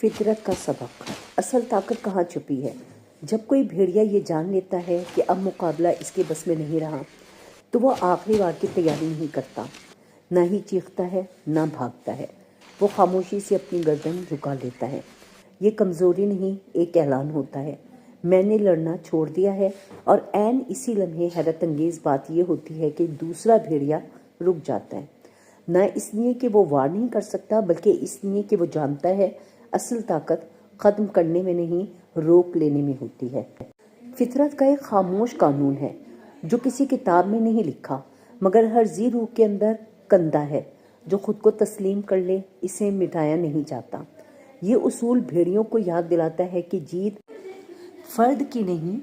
फितरत का सबक। असल ताकत कहाँ छुपी है? जब कोई भेड़िया ये जान लेता है कि अब मुकाबला इसके बस में नहीं रहा, तो वो आखिरी वार की तैयारी नहीं करता। ना ही चीखता है, ना भागता है। वो खामोशी से अपनी गर्दन झुका लेता है। ये कमज़ोरी नहीं, एक ऐलान होता है, मैंने लड़ना छोड़ दिया है। और ऐन इसी लम्हे हैरत अंगेज़ बात ये होती है कि दूसरा भेड़िया रुक जाता है। न इसलिए कि वो वार नहीं कर सकता, बल्कि इसलिए कि वो जानता है असल ताकत ख़त्म करने में नहीं, रोक लेने में होती है। फितरत का एक खामोश कानून है जो किसी किताब में नहीं लिखा, मगर हर जी रूह के अंदर कंदा है। जो खुद को तस्लीम कर ले, इसे मिटाया नहीं जाता। ये उसूल भेड़ियों को याद दिलाता है कि जीत फर्द की नहीं,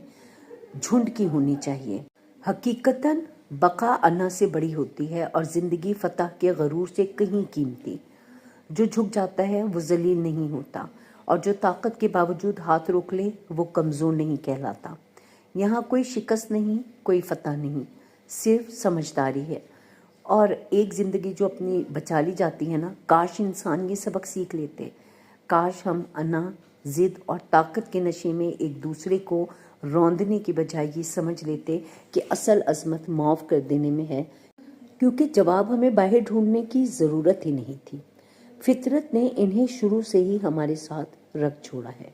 झुंड की होनी चाहिए। हकीकतन बका अना से बड़ी होती है और ज़िंदगी फतह के गरूर से कहीं कीमती। जो झुक जाता है वो जलील नहीं होता, और जो ताकत के बावजूद हाथ रोक ले वो कमज़ोर नहीं कहलाता। यहाँ कोई शिकस्त नहीं, कोई फतह नहीं, सिर्फ समझदारी है। और एक ज़िंदगी जो अपनी बचा ली जाती है ना, काश इंसान ये सबक सीख लेते। काश हम अना, ज़िद और ताकत के नशे में एक दूसरे को रौंदने की बजाय ये समझ लेते कि असल अज़मत माफ़ कर देने में है, क्योंकि जवाब हमें बाहर ढूंढने की ज़रूरत ही नहीं थी। फितरत ने इन्हें शुरू से ही हमारे साथ रख छोड़ा है।